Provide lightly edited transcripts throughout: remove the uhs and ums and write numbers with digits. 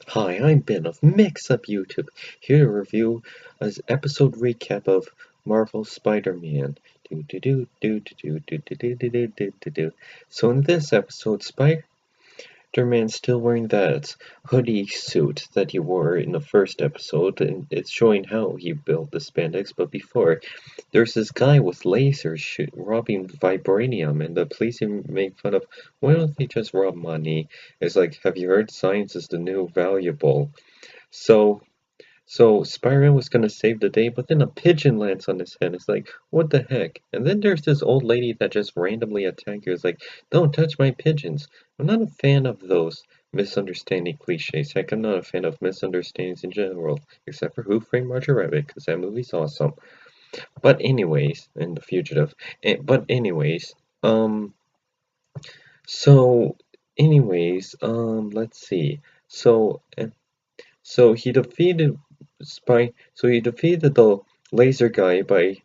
Hi, I'm Ben of Mix Up YouTube, here to review an episode recap of Marvel Spider-Man. So in this episode, Spider-Man's still wearing that hoodie suit that he wore in the first episode, and it's showing how he built the spandex. But before, there's this guy with lasers robbing vibranium, and the police make fun of, why don't they just rob money? It's like, have you heard science is the new valuable? So, so Spider-Man was gonna save the day, but then a pigeon lands on his head. It's like, what the heck? And then there's this old lady that just randomly attacked you. It's like, don't touch my pigeons. I'm not a fan of those misunderstanding cliches. Heck, I'm not a fan of misunderstandings in general, except for Who Framed Roger Rabbit, because that movie's awesome. But anyways, and The Fugitive. But anyways, um, so let's see. So, so he defeated he defeated the laser guy by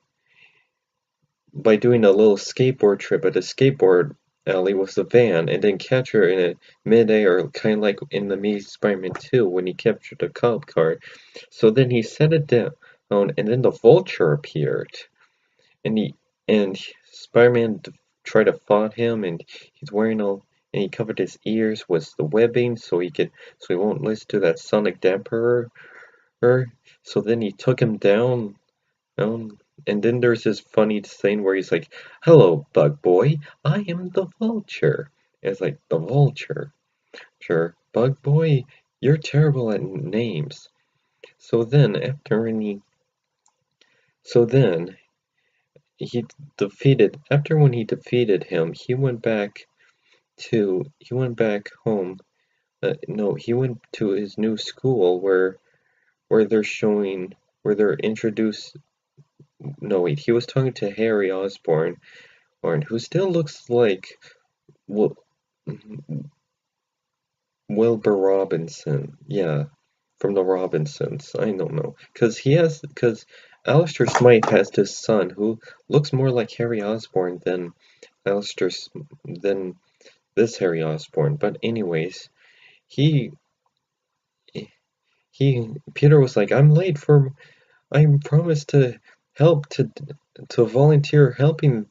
doing a little skateboard trip at a skateboard alley with the van, and then catch her in a mid-air, kind of like in the Amazing Spider-Man 2 when he captured the cop car. So then he set it down, and then the Vulture appeared, and Spider-Man tried to fight him, and he's wearing all. And he covered his ears with the webbing so he won't listen to that sonic damper her. So then he took him down, and then there's this funny scene where he's like, "Hello, Bug Boy. I am the Vulture." And it's like the Vulture. Sure, Bug Boy, you're terrible at names. So then, so then he After when he defeated him, he went back home. No, he went to his new school where they're showing where they're introduced. No, wait, he was talking to Harry Osborn, who still looks like Wil- Wilbur Robinson. Yeah, from the Robinsons. I don't know, because Alistair Smythe has this son who looks more like Harry Osborn Alistair than this Harry Osborn. But anyways, he Peter was like, I promised to help to volunteer helping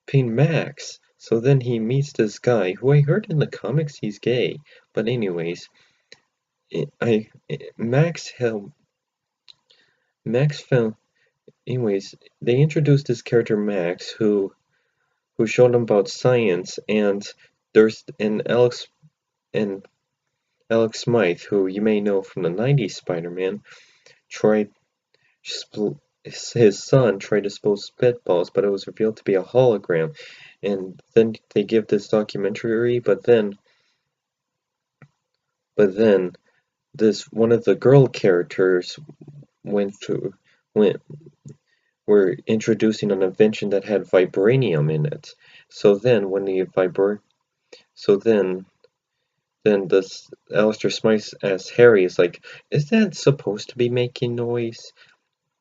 Payne Max. So then he meets this guy who I heard in the comics he's gay. But anyways, Max helped Max found anyways, they introduced this character Max who showed him about science, and there's and Alex Smythe, who you may know from the 90s Spider-Man, tried his son tried to spill spitballs, but it was revealed to be a hologram. And then they give this documentary, but then this one of the girl characters went through went were introducing an invention that had vibranium in it. So then when the vibra so then this Alistair Smythe as Harry is like, is that supposed to be making noise?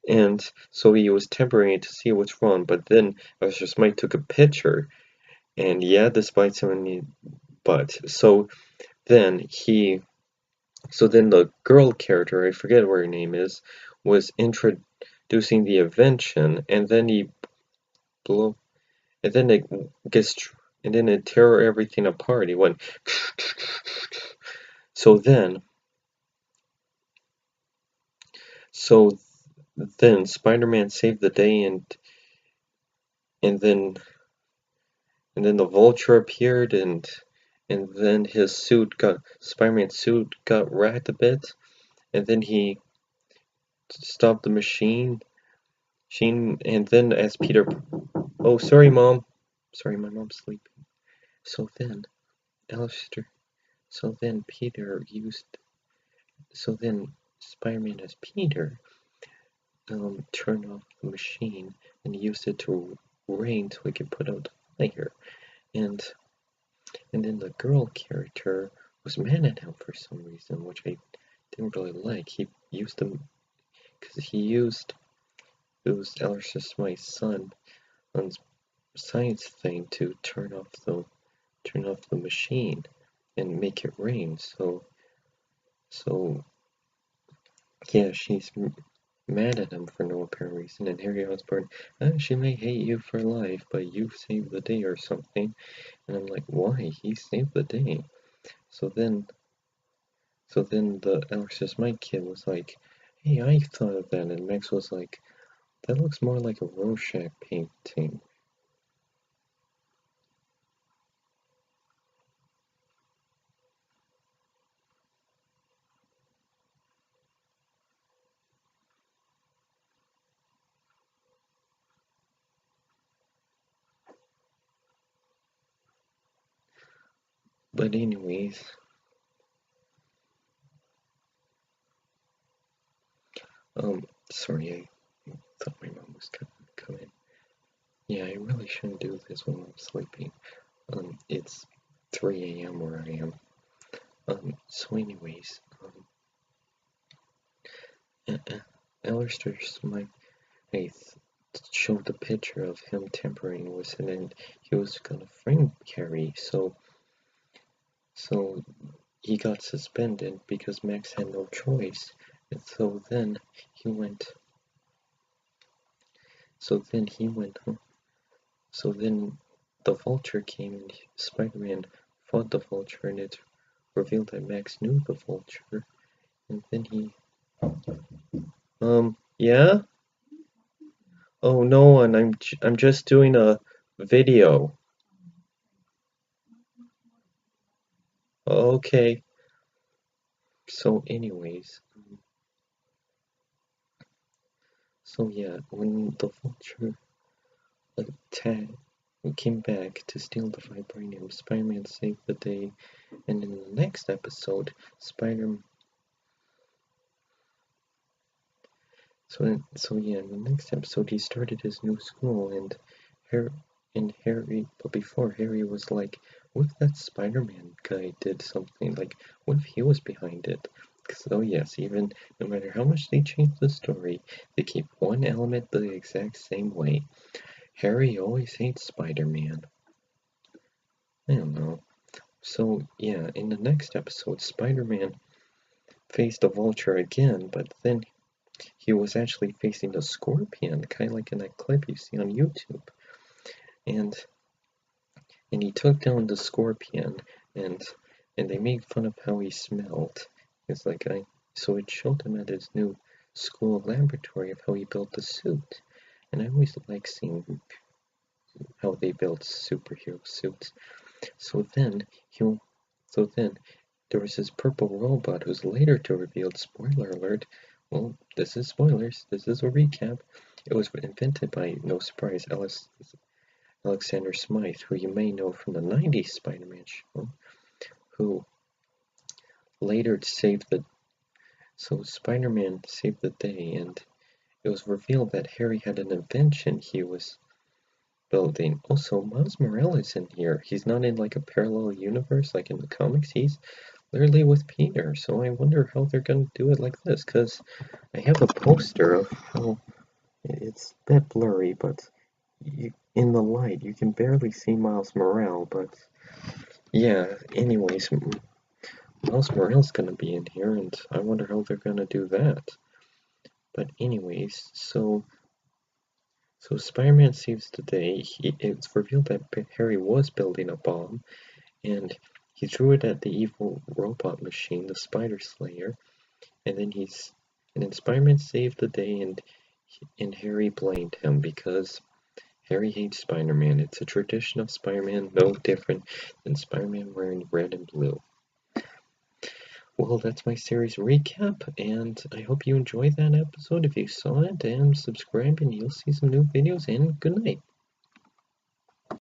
And so he was tempering it to see what's wrong, but then Alistair Smythe took a picture, and yeah, despite some but then he then the girl character, I forget what her name is, was introducing the invention, and then he blew, and then it gets, and then it tear everything apart. He went, so then, so then Spider-Man saved the day, and then the Vulture appeared, and then Spider-Man's suit got wrecked a bit, and then he stopped the machine, and then as Peter, oh, sorry, Mom. Sorry, my mom's sleeping. So then, Alistair, so then Peter used, so then Spider-Man as Peter, turned off the machine and used it to rain so he could put out the fire. And then the girl character was mad at him for some reason, which I didn't really like. He used them because it was Alistair Smythe's son on science thing to turn off the machine and make it rain. So yeah, she's mad at him for no apparent reason, and Harry Osborn, she may hate you for life, but you saved the day or something. And I'm like, why? He saved the day. So then, the Alexis Mike kid was like, hey, I thought of that, and Max was like, that looks more like a Rorschach painting. But anyways, sorry, I thought my mom was gonna come in. Yeah, I really shouldn't do this when I'm sleeping. It's 3 a.m. where I am. So anyways, Alistair Smythe showed the picture of him tampering with it, and he was gonna frame Harry, so he got suspended because Max had no choice. And so then he went so then the Vulture came, and Spider-Man fought the Vulture, and it revealed that Max knew the Vulture. And then he yeah? Oh, no one, I'm just doing a video. Okay. So anyways, so yeah, when the Vulture attacked, came back to steal the vibranium, Spider-Man saved the day, and in the next episode, in the next episode, he started his new school, and but before Harry was like, what if that Spider-Man guy did something? Like, what if he was behind it? Because, oh yes, even no matter how much they change the story, they keep one element the exact same way. Harry always hates Spider-Man. I don't know. So, yeah, in the next episode, Spider-Man faced the Vulture again, but then he was actually facing the Scorpion, kind of like in that clip you see on YouTube. And he took down the Scorpion, and they made fun of how he smelled. It's like so it showed him at his new school laboratory of how he built the suit. And I always like seeing how they build superhero suits. So then there was this purple robot who's later to revealed, spoiler alert, well, this is spoilers, this is a recap. It was invented by, no surprise, Alexander Smythe, who you may know from the 90s Spider-Man show, who later saved the... So Spider-Man saved the day, and it was revealed that Harry had an invention he was building. Also, Miles Morales in here. He's not in like a parallel universe like in the comics. He's literally with Peter. So I wonder how they're gonna do it like this. Cause I have a poster of how it's a bit blurry, but in the light you can barely see Miles Morales. But yeah. Anyways, Miles Morales gonna be in here, and I wonder how they're gonna do that. But anyways, so Spider-Man saves the day. It's revealed that Harry was building a bomb, and he threw it at the evil robot machine, the Spider Slayer, and then Spider-Man saved the day, and Harry blamed him because Harry hates Spider-Man. It's a tradition of Spider-Man, no different than Spider-Man wearing red and blue. Well, that's my series recap, and I hope you enjoyed that episode. If you saw it, and subscribe, and you'll see some new videos, and good night.